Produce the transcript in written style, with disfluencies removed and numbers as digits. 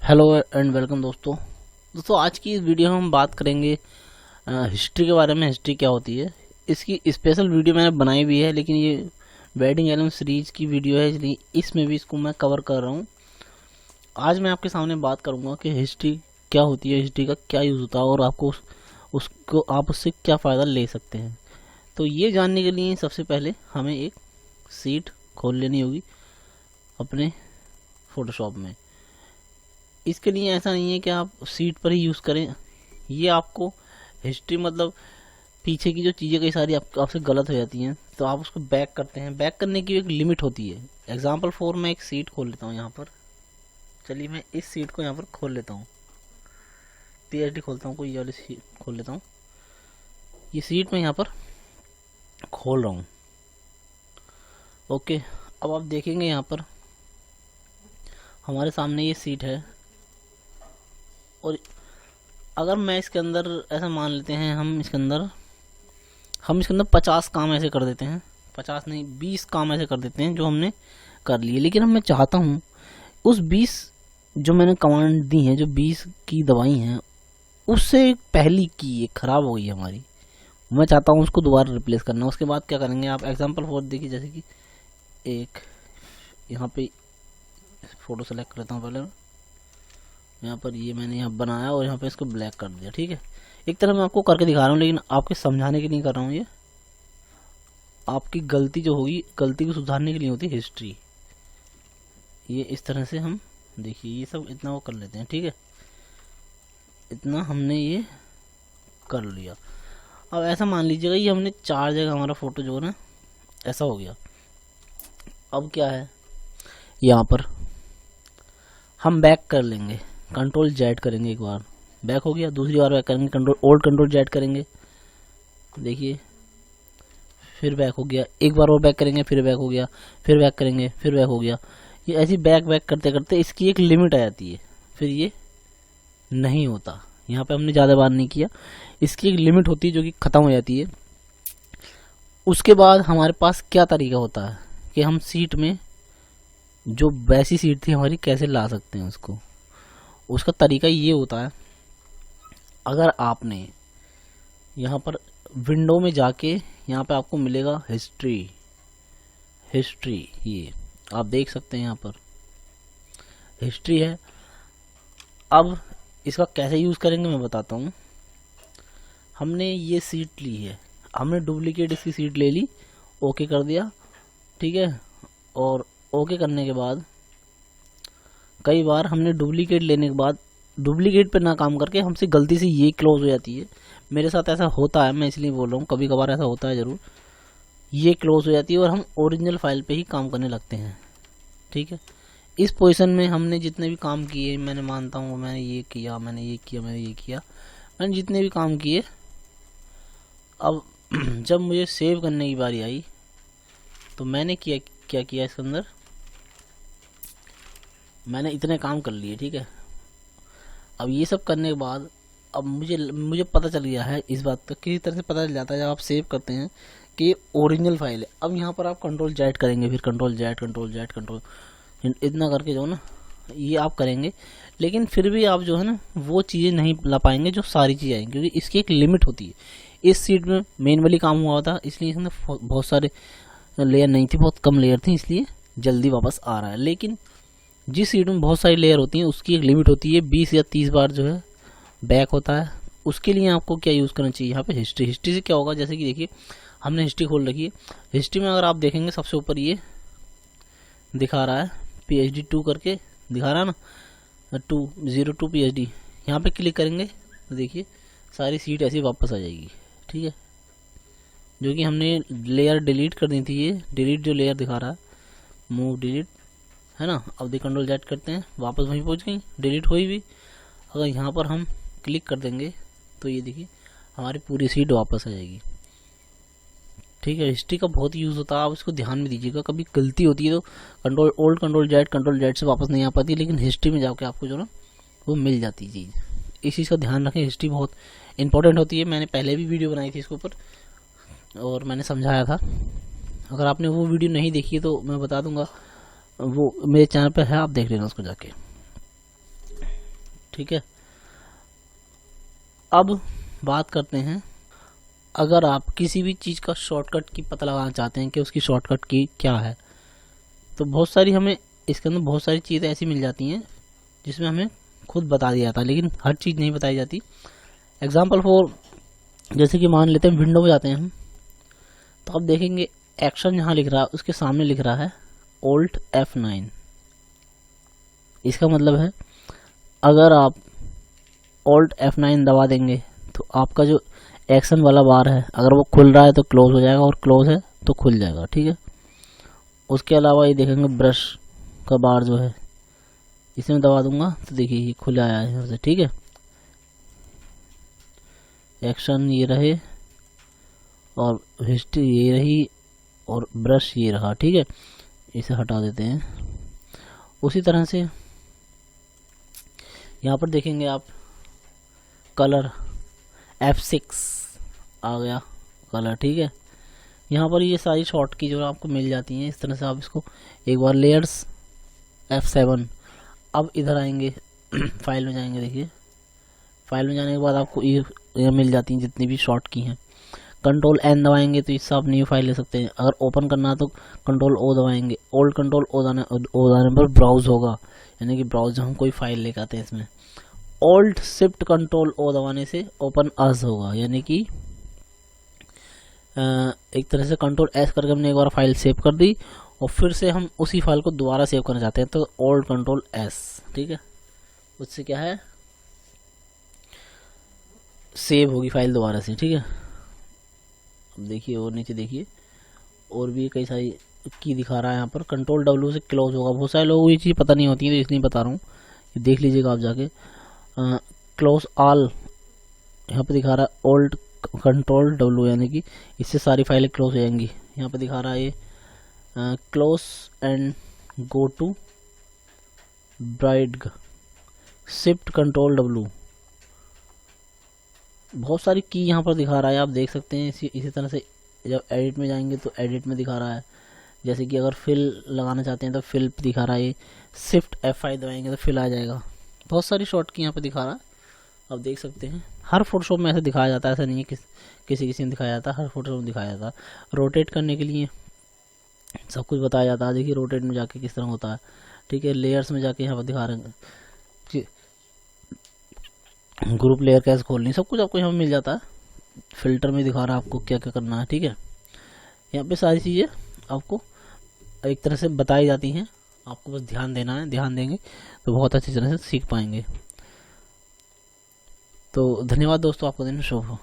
Hello and welcome दोस्तों आज की इस वीडियो में हम बात करेंगे हिस्ट्री के बारे में। हिस्ट्री क्या होती है, इसकी स्पेशल वीडियो मैंने बनाई भी है, लेकिन ये वेडिंग एल्बम सीरीज की वीडियो है, इसलिए इसमें भी इसको मैं कवर कर रहा हूँ। आज मैं आपके सामने बात करूँगा कि हिस्ट्री क्या होती है, हिस्ट्री का क्या यूज़ होता है और आपको उसको आप उससे क्या फ़ायदा ले सकते हैं। तो ये जानने के लिए सबसे पहले हमें एक सीट खोल लेनी होगी अपने फ़ोटोशॉप में। इसके लिए ऐसा नहीं है कि आप सीट पर ही यूज़ करें, ये आपको हिस्ट्री मतलब पीछे की जो चीज़ें कई सारी आपसे गलत हो जाती हैं, तो आप उसको बैक करते हैं। बैक करने की एक लिमिट होती है। एग्जाम्पल फॉर मैं एक सीट खोल लेता हूँ यहाँ पर। चलिए मैं इस सीट को यहाँ पर खोल लेता हूँ, पीएचडी खोलता हूँ, कोई ये वाली सीट खोल लेता हूँ। ये सीट मैं यहाँ पर खोल रहा हूँ। ओके, अब आप देखेंगे यहाँ पर हमारे सामने ये सीट है, और अगर मैं इसके अंदर ऐसा मान लेते हैं हम इसके अंदर 50 काम ऐसे कर देते हैं, 50 नहीं 20 काम ऐसे कर देते हैं जो हमने कर लिए। लेकिन अब मैं चाहता हूँ उस 20 जो मैंने कमांड दी हैं, जो 20 की दवाई हैं, उससे पहली की एक ख़राब हो गई है हमारी, मैं चाहता हूँ उसको दोबारा रिप्लेस करना। उसके बाद क्या करेंगे आप, एग्जांपल फॉर देखिए, जैसे कि एक यहाँ पे फ़ोटो सेलेक्ट करता हूँ पहले, यहाँ पर ये मैंने यहाँ बनाया और यहाँ पे इसको ब्लैक कर दिया। ठीक है, एक तरह मैं आपको करके दिखा रहा हूँ, लेकिन आपके समझाने के लिए कर रहा हूँ। ये आपकी गलती जो होगी, गलती को सुधारने के लिए होती है हिस्ट्री। ये इस तरह से हम देखिए ये सब इतना वो कर लेते हैं। ठीक है, इतना हमने ये कर लिया। अब ऐसा मान लीजिएगा ये हमने 4 जगह हमारा फ़ोटो जो है ना ऐसा हो गया। अब क्या है, यहाँ पर हम बैक कर लेंगे, कंट्रोल जेड करेंगे, एक बार बैक हो गया, दूसरी बार बैक करेंगे, कंट्रोल जेड करेंगे, देखिए फिर बैक हो गया, एक बार और बैक करेंगे, फिर बैक हो गया, फिर बैक करेंगे, फिर बैक हो गया। ये ऐसी बैक करते करते इसकी एक लिमिट आ जाती है, फिर ये नहीं होता। यहाँ पे हमने ज़्यादा बार नहीं किया, इसकी एक लिमिट होती है जो कि ख़त्म हो जाती है। उसके बाद हमारे पास क्या तरीका होता है कि हम सीट में जो वैसी सीट थी हमारी कैसे ला सकते हैं उसको। उसका तरीका ये होता है, अगर आपने यहाँ पर विंडो में जाके यहाँ पे आपको मिलेगा हिस्ट्री, ये आप देख सकते हैं यहाँ पर हिस्ट्री है। अब इसका कैसे यूज़ करेंगे मैं बताता हूँ। हमने ये सीट ली है, हमने डुप्लीकेट इसकी सीट ले ली, ओके कर दिया। ठीक है, और ओके करने के बाद कई बार हमने डुप्लीकेट लेने के बाद डुप्लीकेट पे ना काम करके हमसे गलती से ये क्लोज हो जाती है। मेरे साथ ऐसा होता है, मैं इसलिए बोल रहा हूँ, कभी कभार ऐसा होता है ज़रूर। ये क्लोज हो जाती है और हम ओरिजिनल फाइल पे ही काम करने लगते हैं। ठीक है, इस पोजीशन में हमने जितने भी काम किए, मैंने मानता हूँ मैंने ये किया, मैंने ये किया, मैंने ये किया, मैंने जितने भी काम किए, अब जब मुझे सेव करने की बारी आई तो मैंने क्या किया इसके अंदर, मैंने इतने काम कर लिए। ठीक है, अब ये सब करने के बाद अब मुझे पता चल गया है इस बात का, किसी तरह से पता चल जाता है जब आप सेव करते हैं कि ओरिजिनल फाइल है। अब यहाँ पर आप कंट्रोल जेड करेंगे, फिर कंट्रोल जेड इतना करके जो है ना ये आप करेंगे, लेकिन फिर भी आप जो है ना वो चीज़ें नहीं ला पाएंगे जो सारी चीज़ें आएंगी, क्योंकि इसकी एक लिमिट होती है। इस सीट में मैनुअली काम हुआ था, इसलिए इसमें बहुत सारे लेयर नहीं थी, बहुत कम लेयर थी, इसलिए जल्दी वापस आ रहा है। लेकिन जिस सीट में बहुत सारी लेयर होती हैं उसकी एक लिमिट होती है, 20 या 30 बार जो है बैक होता है। उसके लिए आपको क्या यूज़ करना चाहिए, यहाँ पे हिस्ट्री से क्या होगा, जैसे कि देखिए हमने हिस्ट्री खोल रखी है। हिस्ट्री में अगर आप देखेंगे सबसे ऊपर ये दिखा रहा है PhD 2 करके दिखा रहा है ना, 202 PhD, यहाँ पे क्लिक करेंगे तो देखिए सारी सीट ऐसी वापस आ जाएगी। ठीक है, जो कि हमने लेयर डिलीट कर दी थी, ये डिलीट जो लेयर दिखा रहा है, मूव डिलीट है ना। अब देखिए कंट्रोल जेड करते हैं, वापस वहीं पहुंच गई, डिलीट हुई भी। अगर यहाँ पर हम क्लिक कर देंगे तो ये देखिए हमारी पूरी सीट वापस आ जाएगी। ठीक है, हिस्ट्री का बहुत यूज़ होता है, आप इसको ध्यान में दीजिएगा। कभी गलती होती है तो कंट्रोल जेड से वापस नहीं आ पाती, लेकिन हिस्ट्री में जाके आपको जो ना वो मिल जाती है चीज़। इस चीज़ का ध्यान रखें, हिस्ट्री बहुत इंपॉर्टेंट होती है। मैंने पहले भी वीडियो बनाई थी इसके ऊपर और मैंने समझाया था। अगर आपने वो वीडियो नहीं देखी तो मैं बता दूंगा, वो मेरे चैनल पर है, आप देख लेना उसको जाके। ठीक है। अब बात करते हैं, अगर आप किसी भी चीज़ का शॉर्टकट की पता लगाना चाहते हैं कि उसकी शॉर्टकट की क्या है, तो बहुत सारी हमें इसके अंदर बहुत सारी चीज़ें ऐसी मिल जाती हैं जिसमें हमें खुद बता दिया जाता है, लेकिन हर चीज़ नहीं बताई जाती। एग्जाम्पल फॉर, जैसे कि मान लेते हैं विंडो में जाते हैं हम, तो आप देखेंगे एक्शन यहाँ लिख रहा है, उसके सामने लिख रहा है Alt F9। इसका मतलब है अगर आप Alt F9 दबा देंगे तो आपका जो एक्शन वाला बार है, अगर वो खुल रहा है तो क्लोज हो जाएगा, और क्लोज है तो खुल जाएगा, ठीक है। उसके अलावा ये देखेंगे ब्रश का बार जो है, इसमें दबा दूंगा तो देखिए ये खुला आया है यहाँ से, ठीक है। एक्शन ये रहे और हिस्ट्री ये रही और ब्रश ये रहा, ठीक है। इसे हटा देते हैं। उसी तरह से यहाँ पर देखेंगे आप कलर F6 आ गया कलर, ठीक है। यहाँ पर ये सारी शॉर्ट की जो आपको मिल जाती हैं, इस तरह से आप इसको एक बार लेयर्स F7। अब इधर आएंगे फाइल में जाएंगे, देखिए फाइल में जाने के बाद आपको ये मिल जाती हैं जितनी भी शॉर्ट की हैं। कंट्रोल N दबाएंगे तो इससे आप न्यू फाइल ले सकते हैं। अगर ओपन करना है तो कंट्रोल O दबाएंगे, ओल्ड कंट्रोल O दबाने पर ब्राउज होगा, यानी कि ब्राउज हम कोई फाइल लेकर आते हैं इसमें। ओल्ड शिफ्ट कंट्रोल O दबाने से ओपन अस होगा, यानी कि एक तरह से कंट्रोल S करके हमने एक बार फाइल सेव कर दी और फिर से हम उसी फाइल को दोबारा सेव करना चाहते हैं तो ओल्ड कंट्रोल S, ठीक है। उससे क्या है, सेव होगी फाइल दोबारा से, ठीक है। अब देखिए और नीचे देखिए और भी कई सारी की दिखा रहा है यहाँ पर। कंट्रोल W से क्लोज होगा। बहुत सारे लोगों को ये चीज़ पता नहीं होती है तो इसलिए बता रहा हूँ, ये देख लीजिएगा आप जाके। क्लोज ऑल यहाँ पे दिखा रहा है ओल्ड कंट्रोल W, यानी कि इससे सारी फाइलें क्लोज हो जाएंगी। यहाँ पे दिखा रहा है ये close and go to bride shift control W। बहुत सारी की यहाँ पर दिखा रहा है, आप देख सकते हैं। इसी तरह से जब एडिट में जाएंगे तो एडिट में दिखा रहा है, जैसे कि अगर फिल लगाना चाहते हैं तो फिल दिखा रहा है। शिफ्ट F5 दबाएंगे तो फिल आ जाएगा। बहुत सारी शॉर्ट की यहाँ पर दिखा रहा है, आप देख सकते हैं। हर फोटोशॉप में ऐसे दिखाया जाता है, ऐसा नहीं है किसी किसी में दिखाया जाता है, हर फोटोशॉप में दिखाया जाता है। रोटेट करने के लिए सब कुछ बताया जाता है। देखिए रोटेट में जाके किस तरह होता है, ठीक है। लेयर्स में जाके यहाँ पर दिखा रहे हैं ग्रुप लेयर कैसे खोलनी, सब कुछ आपको यहाँ पे मिल जाता है। फिल्टर में दिखा रहा है आपको क्या क्या करना है, ठीक है। यहाँ पे सारी चीज़ें आपको एक तरह से बताई जाती हैं, आपको बस ध्यान देना है। ध्यान देंगे तो बहुत अच्छी तरह से सीख पाएंगे। तो धन्यवाद दोस्तों, आपका दिन शुभ हो।